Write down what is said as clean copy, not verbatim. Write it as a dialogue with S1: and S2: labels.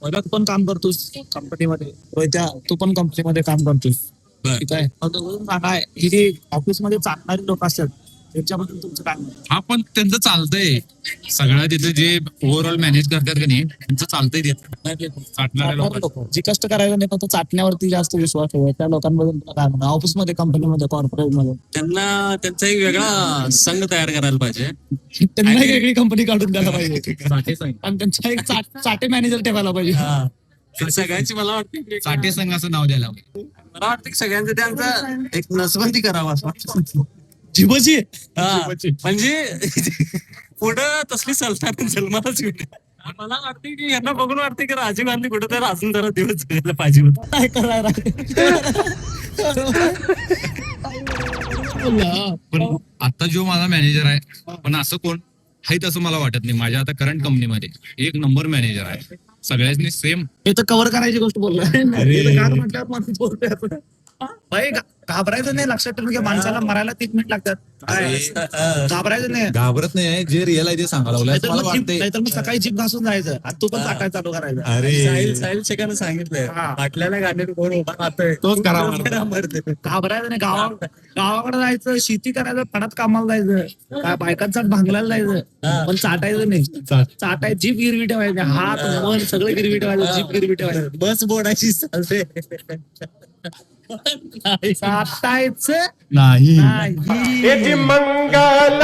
S1: पहिला तू पण काम करतोस कंपनीमध्ये, रोहित्या तू पण कंपनीमध्ये काम करतोस,
S2: बर.
S1: ठीक आहे. मग वरून काय ही जी ऑफिसमध्ये चालणारी लोक असतात त्यांच्याबद्दल तुमचं काय म्हणणं?
S2: हा पण त्यांचं चालतंय सगळं तिथे जे ओव्हरऑल मॅनेज करतात का नाही त्यांचं चालतंय तिथे चाटणाऱ्या लोकांचं.
S1: लोक जी कष्ट करायचं नाही फक्त चाटण्यावरती जास्त विश्वास ठेवा, त्या लोकांबद्दल तुला काय म्हणणं? ऑफिसमध्ये, कंपनीमध्ये, कॉर्पोरेटमध्ये
S3: त्यांना त्यांचा एक वेगळा संघ तयार करायला पाहिजे.
S1: त्यांना एक
S3: आणि-
S1: वेगळी कंपनी काढून द्यायला पाहिजे
S2: चाटे संघ.
S1: आणि त्यांचा एक चाटे मॅनेजर ठेवायला पाहिजे.
S3: ते सगळ्यांची मला वाटतं
S2: चाटे संघ असं नाव द्यायला हवं.
S3: मला वाटतं की सगळ्यांचं त्यांचा एक नसबंदी करावा असं वाटतं.
S1: जिबोची
S3: हा, म्हणजे पुढं तसली सलतान जन्मालाच येते. मला वाटतं की यांना बघून वाटतं की राजीव गांधी कुठं तर अजून जरा दिवस जगायला पाहिजे होतं.
S1: काय करायला
S2: पण आता जो माझा मॅनेजर आहे पण असं कोण आहे तसं मला वाटत नाही. माझ्या आता करंट कंपनीमध्ये एक नंबर मॅनेजर आहे. सगळ्यांनी सेम.
S1: हे तर कव्हर करायची गोष्ट बोललोय. म्हटल्यावर माणूस बोलतोय आपण. भाई घाबरायचं नाही, लक्षात ठेवून घ्या. माणसाला मरायला 3 मिनिट लागतात. घाबरायचं नाही.
S4: घाबरत नाही, जे रिअल आहे ते सांगायला लागलं
S1: नाहीतर
S4: मला
S1: मग
S4: वाटतंय.
S1: नाहीतर मग सकाळी जीप घासून जायचं आणि तू पण चाटायला चालू करायचं.
S3: साहिल शेखानं सांगितलंय
S1: हा.
S3: बाटल्याला गाडीवर कोण उभा राहतोय
S2: तोच करा
S1: घाबरायचं नाही. गावाकडे जायचं, शेती करायचं, पणात कामाला जायचं, काय बायकांचा भांगलायला जायचं, पण चाटायचं नाही. चाटाय जीप गिरवी ठेवायची, हात मन सगळं गिरवी ठेवायचं, जीप गिरवी ठेवायचं,
S3: बस बोर्डाची चालते.
S1: चाटायचं
S2: नाही
S1: नाही.
S5: मंगल